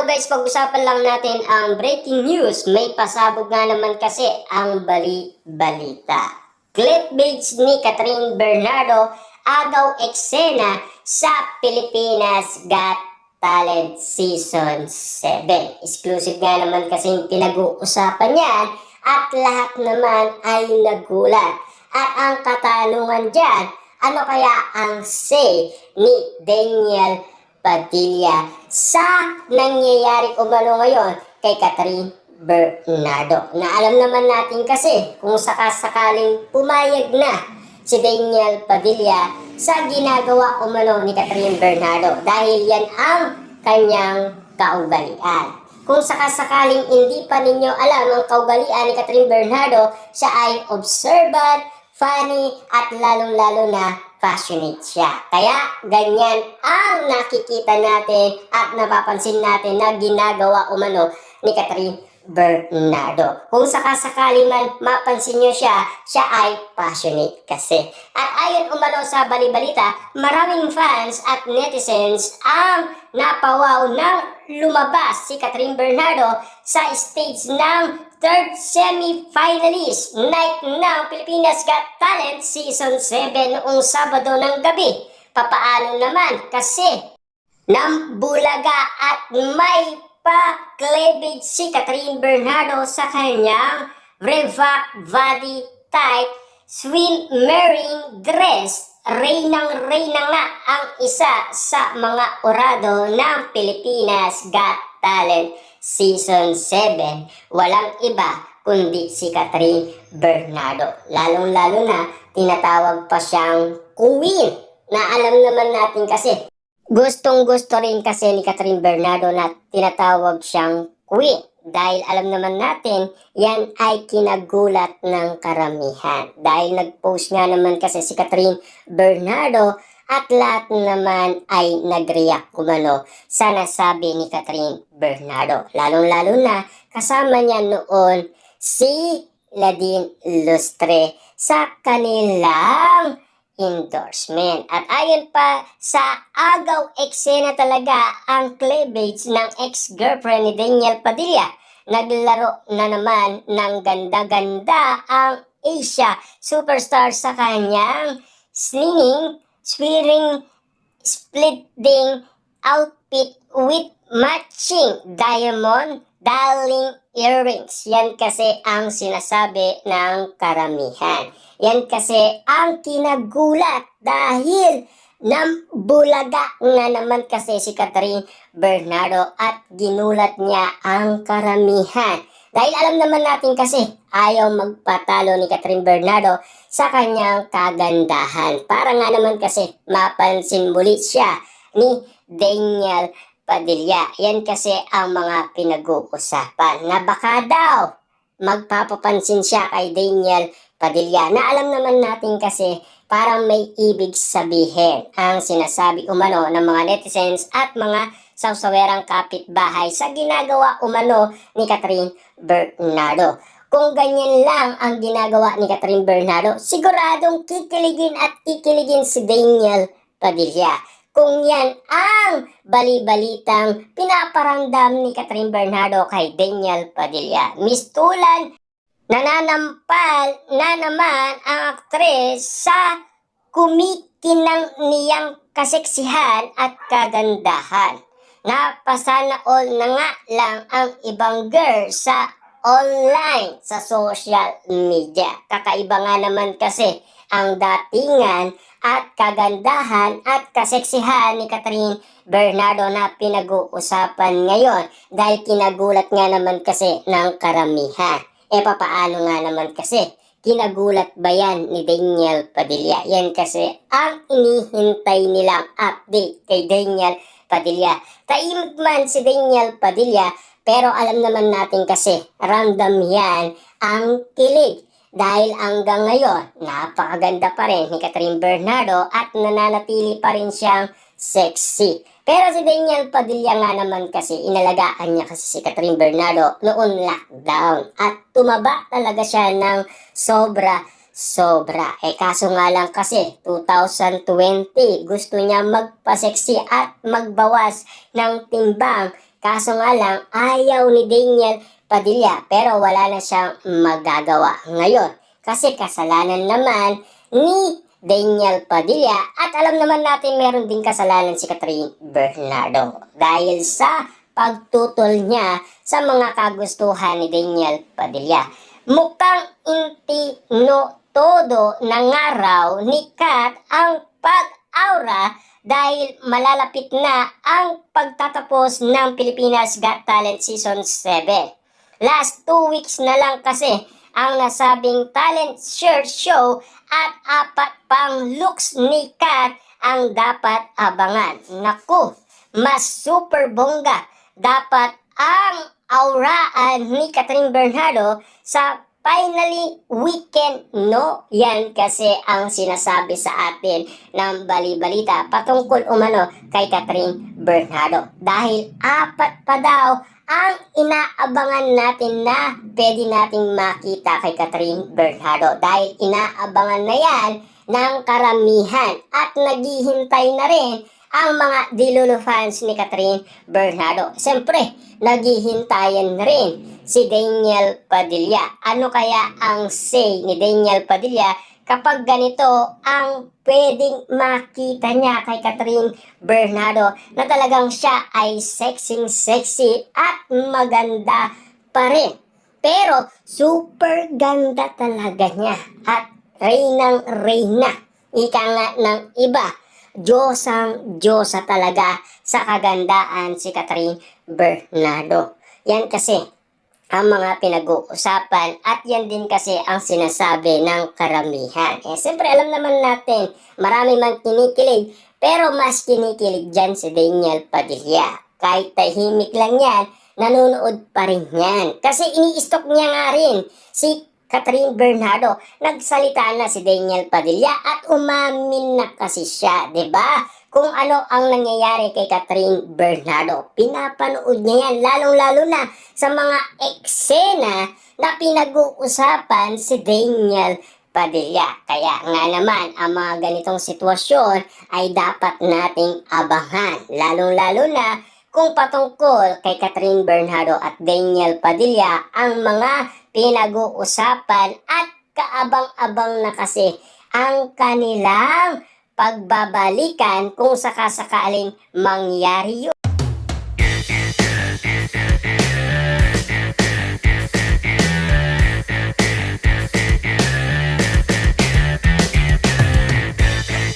guys, pag-usapan lang natin ang breaking news. May pasabog nga naman kasi ang bali-balita. Clickbaits ni Catherine Bernardo, agaw eksena sa Pilipinas Got Talent Season 7. Exclusive nga naman kasi yung pinag-uusapan yan at lahat naman ay nagulat. At ang katanungan dyan, ano kaya ang say ni Daniel Padilla sa nangyayari umano ngayon kay Catherine Bernardo? Na alam naman natin kasi kung sakasakaling pumayag na si Daniel Padilla sa ginagawa umano ni Catherine Bernardo dahil yan ang kanyang kaugalian. Kung sakasakaling hindi pa ninyo alam ang kaugalian ni Catherine Bernardo, siya ay observant, funny at lalong-lalo na passionate siya. Kaya ganyan ang nakikita natin at napapansin natin na ginagawa umano ni Catherine Bernardo. Kung sakasakali man mapansin nyo siya ay passionate kasi. At ayon umano sa balibalita, maraming fans at netizens ang napawaw nang lumabas si Catherine Bernardo sa stage ng third semi-finalist night ng Pilipinas Got Talent Season 7 noong Sabado ng gabi. Papaano naman kasi nambulaga at may pa-cleavage si Catherine Bernardo sa kanyang Reebok body type swimwearing dress. Reynang-reyna nga ang isa sa mga orado ng Pilipinas Got Talent Season 7. Walang iba kundi si Catherine Bernardo. Lalong-lalo na tinatawag pa siyang queen. Na alam naman natin kasi gustong-gusto rin kasi ni Catherine Bernardo na tinatawag siyang queen. Dahil alam naman natin, yan ay kinagulat ng karamihan. Dahil nag-post nga naman kasi si Catherine Bernardo at lahat naman ay nag-react kumano sa nasabi ni Catherine Bernardo. Lalong-lalo na kasama niya noon si Ladine Lustre sa kanilang endorsement. At ayon pa sa agaw eksena talaga ang cleavage ng ex-girlfriend ni Daniel Padilla. Naglaro na naman ng ganda-ganda ang Asia superstar sa kanyang swearing splitting outfit with matching diamond darling earrings. Yan kasi ang sinasabi ng karamihan. Yan kasi ang kinagulat dahil nambulaga nga naman kasi si Catherine Bernardo at ginulat niya ang karamihan. Dahil alam naman natin kasi ayaw magpatalo ni Catherine Bernardo sa kanyang kagandahan. Para nga naman kasi mapansin muli siya ni Daniel Padilla. Yan kasi ang mga pinag-uusapan na baka daw magpapapansin siya kay Daniel Padilla. Na alam naman natin kasi parang may ibig sabihin ang sinasabi umano ng mga netizens at mga sawsawerang kapitbahay sa ginagawa umano ni Catherine Bernardo. Kung ganyan lang ang ginagawa ni Catherine Bernardo, siguradong kikiligin at kikiligin si Daniel Padilla. Kung yan ang bali-balitang pinaparamdam ni Catherine Bernardo kay Daniel Padilla. Mistulan, nananampal na naman ang aktres sa kumikinang niyang kaseksihan at kagandahan. Napasana all na nga lang ang ibang girl sa online, sa social media. Kakaiba nga naman kasi ang datingan at kagandahan at kaseksihan ni Catherine Bernardo na pinag-uusapan ngayon dahil kinagulat nga naman kasi ng karamihan. Papaano nga naman kasi kinagulat ba yan ni Daniel Padilla? Yan kasi ang inihintay nilang update kay Daniel Padilla. Tahimik man si Daniel Padilla pero alam naman natin kasi ramdam yan ang kilig. Dahil hanggang ngayon, napakaganda pa rin ni Catherine Bernardo at nananatili pa rin siyang sexy. Pero si Daniel Padilla nga naman kasi, inalagaan niya kasi si Catherine Bernardo noong lockdown. At tumaba talaga siya ng sobra-sobra. Kaso nga lang kasi, 2020, gusto niya magpa-sexy at magbawas ng timbang Kaso nga lang, ayaw ni Daniel Padilla pero wala na siyang magagawa ngayon. Kasi kasalanan naman ni Daniel Padilla at alam naman natin meron din kasalanan si Catherine Bernardo dahil sa pagtutol niya sa mga kagustuhan ni Daniel Padilla. Mukhang todo ng araw ni Kat ang pag-aura dahil malalapit na ang pagtatapos ng Pilipinas Got Talent Season 7. Last 2 weeks na lang kasi ang nasabing talent search show at 4 pang looks ni Kat ang dapat abangan. Naku, mas super bongga dapat ang auraan ni Catherine Bernardo sa finally weekend, no? Yan kasi ang sinasabi sa atin ng bali-balita patungkol umano kay Catherine Bernardo. Dahil 4 pa daw ang inaabangan natin na pwede nating makita kay Catherine Bernardo. Dahil inaabangan na yan ng karamihan at naghihintay na rin ang mga Dilulu fans ni Catherine Bernardo. Siyempre, naghihintayan rin si Daniel Padilla. Ano kaya ang say ni Daniel Padilla kapag ganito ang pwedeng makita niya kay Catherine Bernardo na talagang siya ay sexy at maganda pa rin. Pero super ganda talaga niya at reynang-reyna. Ika nga ng iba, Diyosang-Diyosa talaga sa kagandaan si Catherine Bernardo. Yan kasi ang mga pinag-uusapan at yan din kasi ang sinasabi ng karamihan. Siyempre alam naman natin, marami mang kinikilig, pero mas kinikilig dyan si Daniel Padilla. Kahit tahimik lang yan, nanonood pa rin yan. Kasi ini-stalk niya nga rin si Catherine Bernardo. Nagsalita na si Daniel Padilla at umamin na kasi siya, 'di ba? Kung ano ang nangyayari kay Catherine Bernardo. Pinapanood niya yan, lalong-lalo na sa mga eksena na pinag-uusapan si Daniel Padilla. Kaya nga naman, ang mga ganitong sitwasyon ay dapat nating abangan. Lalong-lalo na kung patungkol kay Catherine Bernardo at Daniel Padilla ang mga pinag-uusapan at kaabang-abang na kasi ang kanilang pagbabalikan kung sakasakaling mangyari yun.